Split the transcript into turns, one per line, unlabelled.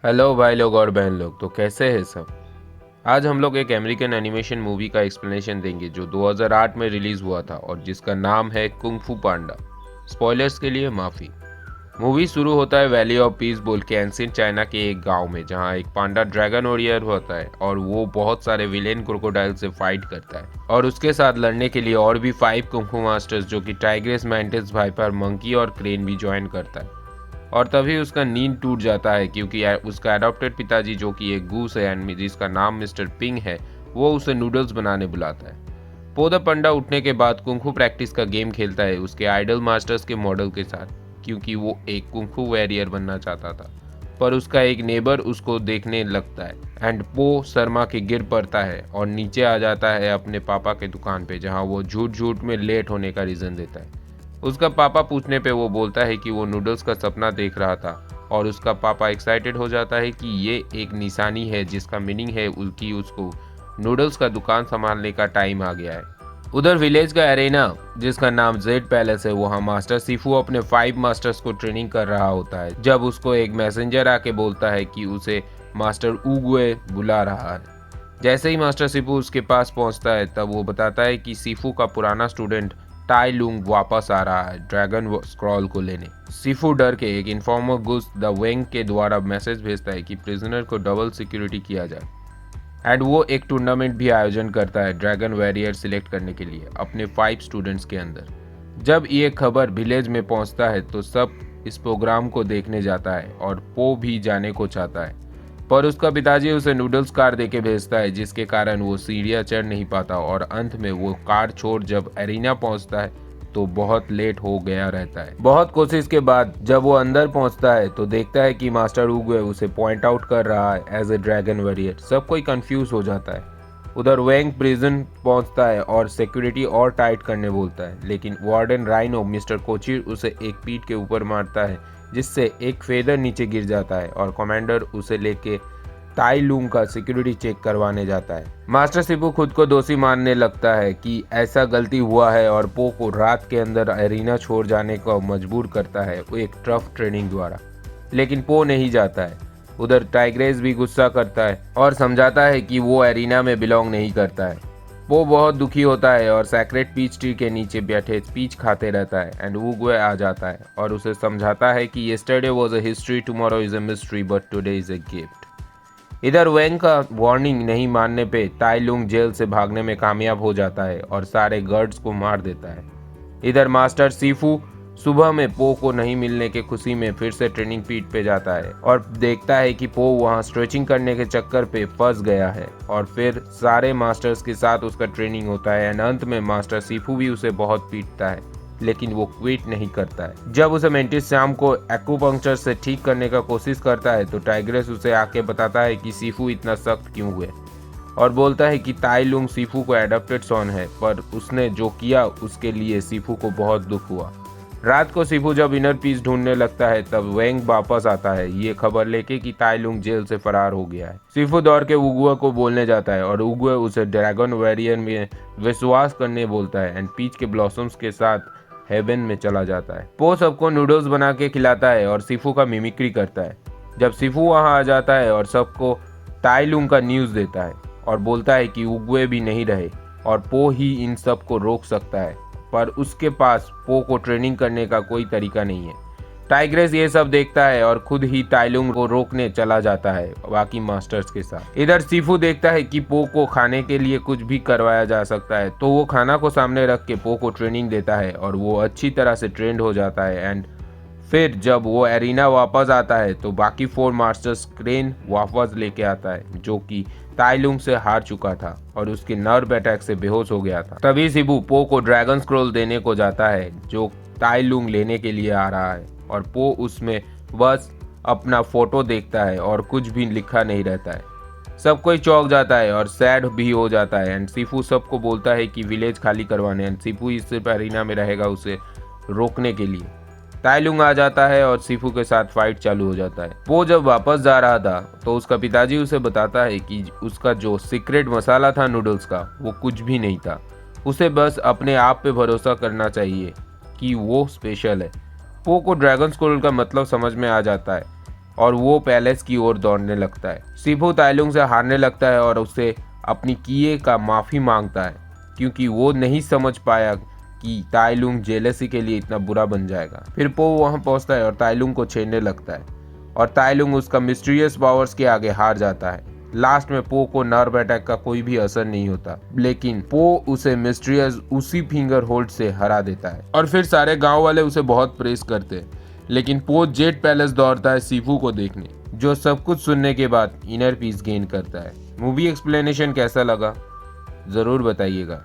Hello भाई लोग और बहन लोग, तो कैसे हैं सब। आज हम लोग एक अमेरिकन एनिमेशन मूवी का एक्सप्लेनेशन देंगे जो 2008 में रिलीज हुआ था और जिसका नाम है कुंग फू पांडा। स्पॉयलर्स के लिए माफ़ी। मूवी शुरू होता है वैली ऑफ पीस बोल के एंशिएंट चाइना के एक गांव में, जहां एक पांडा ड्रैगन वॉरियर होता है और वो बहुत सारे विलेन क्रोकोडाइल से फाइट करता है और उसके साथ लड़ने के लिए और भी 5 कुंग फू मास्टर्स जो कि टाइग्रेस, मैंटिस, वाइपर, मंकी और क्रेन भी ज्वाइन करता है। और तभी उसका नींद टूट जाता है क्योंकि उसका एडॉप्टेड पिताजी जो कि एक गूस है एंड जिसका नाम मिस्टर पिंग है, वो उसे नूडल्स बनाने बुलाता है। पोदा पंडा उठने के बाद कुंफू प्रैक्टिस का गेम खेलता है उसके आइडल मास्टर्स के मॉडल के साथ, क्योंकि वो एक कुंफू वॉरियर बनना चाहता था। पर उसका एक नेबर उसको देखने लगता है एंड पो शर्मा के गिर पड़ता है और नीचे आ जाता है अपने पापा के दुकान पे, जहाँ वो झूठ झूठ में लेट होने का रीज़न देता है। उसका पापा पूछने पे वो बोलता है कि वो नूडल्स का सपना देख रहा था और उसका पापा एक्साइटेड हो जाता है कि ये एक निशानी है जिसका मीनिंग है कि उसको नूडल्स का दुकान संभालने का टाइम आ गया है। उधर विलेज का एरेना जिसका नाम जेड पैलेस है, वहाँ मास्टर सीफू अपने 5 मास्टर्स को ट्रेनिंग कर रहा होता है जब उसको एक मैसेंजर आके बोलता है कि उसे मास्टर उगुए बुला रहा है। जैसे ही मास्टर सीफू उसके पास पहुंचता है तब वो बताता है कि सीफू का पुराना स्टूडेंट टाई लुंग वापस आ रहा है ड्रैगन स्क्रॉल को लेने। सीफू डर के एक इन्फॉर्मर गुस द वेंग के द्वारा मैसेज भेजता है कि प्रिजनर को डबल सिक्योरिटी किया जाए एंड वो एक टूर्नामेंट भी आयोजन करता है ड्रैगन वॉरियर सिलेक्ट करने के लिए अपने 5 स्टूडेंट्स के अंदर। जब ये खबर विलेज में पहुंचता है तो सब इस प्रोग्राम को देखने जाता है और पो भी जाने को चाहता है, पर उसका पिताजी उसे नूडल्स कार देके भेजता है जिसके कारण वो सीढ़ियाँ चढ़ नहीं पाता और अंत में वो कार छोड़ जब एरिना पहुंचता है तो बहुत लेट हो गया रहता है। बहुत कोशिश के बाद जब वो अंदर पहुंचता है तो देखता है कि मास्टर उगुए उसे पॉइंट आउट कर रहा है एज ए ड्रैगन वॉरियर। सब कोई कंफ्यूज हो जाता है। उधर वेंग प्रिजन पहुंचता है और सिक्योरिटी और टाइट करने बोलता है, लेकिन वार्डन राइनो मिस्टर कोचिर उसे एक पीठ के ऊपर मारता है जिससे एक फेदर नीचे गिर जाता है और कमांडर उसे लेके ताई लूंग का सिक्योरिटी चेक करवाने जाता है। मास्टर सिपू खुद को दोषी मानने लगता है कि ऐसा गलती हुआ है और पो को रात के अंदर एरिना छोड़ जाने को मजबूर करता है वो एक टफ ट्रेनिंग द्वारा, लेकिन पो नहीं जाता है। उधर टाइग्रेस भी गुस्सा करता है और समझाता है कि वो एरिना में बिलोंग नहीं करता है। वो बहुत दुखी होता है और सैक्रेड पीच ट्री के नीचे बैठे पीच खाते रहता है एंड उगुए आ जाता है और उसे समझाता है कि yesterday was a history, tomorrow is a mystery, but today is a gift. इधर वेंग का वार्निंग नहीं मानने पे ताई लुंग जेल से भागने में कामयाब हो जाता है और सारे गार्ड्स को मार देता है। इधर मास्टर सीफू सुबह में पो को नहीं मिलने के खुशी में फिर से ट्रेनिंग पीठ पे जाता है और देखता है कि पो वहाँ स्ट्रेचिंग करने के चक्कर पे फंस गया है और फिर सारे मास्टर्स के साथ उसका ट्रेनिंग होता है एंड अंत में मास्टर सीफू भी उसे बहुत पीटता है, लेकिन वो क्विट नहीं करता है। जब उसे मेंटिस शाम को एक्यूपंक्चर से ठीक करने का कोशिश करता है तो टाइग्रेस उसे आके बताता है कि सीफू इतना सख्त क्यों हुए और बोलता है कि ताई लुंग सीफू को एडॉप्टेड सन है, पर उसने जो किया उसके लिए सीफू को बहुत दुख हुआ। रात को सीफू जब इनर पीस ढूंढने लगता है तब वेंग वापस आता है ये खबर लेके कि ताई लुंग जेल से फरार हो गया है। सीफू दौड़ के उगुआ को बोलने जाता है और उगुआ उसे ड्रैगन वॉरियर में विश्वास करने बोलता है एंड पीच के ब्लॉसम्स के साथ हेवन में चला जाता है। पो सबको नूडल्स बना के खिलाता है और सीफू का मिमिक्री करता है। जब सीफू वहां आ जाता है और सबको ताई लुंग का न्यूज़ देता है और बोलता है कि उगुए भी नहीं रहे और पो ही इन सब को रोक सकता है, पर उसके पास पो को ट्रेनिंग करने का कोई तरीका नहीं है। टाइग्रेस ये सब देखता है और खुद ही ताइलुंग को रोकने चला जाता है बाकी मास्टर्स के साथ। इधर सीफू देखता है कि पो को खाने के लिए कुछ भी करवाया जा सकता है तो वो खाना को सामने रख के पो को ट्रेनिंग देता है और वो अच्छी तरह से ट्रेंड हो जाता है एंड फिर जब वो एरिना वापस आता है तो बाकी 4 मास्टर्स क्रेन वापस लेके आता है जो कि ताइलुंग से हार चुका था और उसके नर्व अटैक से बेहोश हो गया था। तभी सिबू पो को ड्रैगन स्क्रॉल देने को जाता है जो ताइलुंग लेने के लिए आ रहा है और पो उसमें बस अपना फोटो देखता है और कुछ भी लिखा नहीं रहता है। सब कोई चौंक जाता है और सैड भी हो जाता है एंड सीफू सबको बोलता है कि विलेज खाली करवाने एंड सीफू इस सिर्फ एरिना में रहेगा उसे रोकने के लिए। ताइलुंग आ जाता है और सीफू के साथ फाइट चालू हो जाता है। वो जब वापस जा रहा था तो उसका पिताजी उसे बताता है कि उसका जो सीक्रेट मसाला था नूडल्स का वो कुछ भी नहीं था, उसे बस अपने आप पे भरोसा करना चाहिए कि वो स्पेशल है। पो को ड्रैगन स्क्रॉल का मतलब समझ में आ जाता है और वो पैलेस की ओर दौड़ने लगता है। सीफू ताइलुंग से हारने लगता है और उससे अपनी किए का माफ़ी मांगता है क्योंकि वो नहीं समझ पाया कि ताइलुंग जेलसी के लिए इतना बुरा बन जाएगा। फिर पो वहाँ पहुँचता है और ताइलुंग को छेड़ने लगता है और ताइलुंग उसका मिस्टीरियस पावर्स के आगे हार जाता है। लास्ट में पो को नर्व अटैक का कोई भी असर नहीं होता, लेकिन पो उसे मिस्टीरियस उसी फिंगर होल्ड से हरा देता है और फिर सारे गांव वाले उसे बहुत प्रेस करते हैं। लेकिन पो जेट पैलेस दौड़ता है सीफू को देखने, जो सब कुछ सुनने के बाद इनर पीस गेन करता है। मूवी एक्सप्लेनेशन कैसा लगा ज़रूर बताइएगा।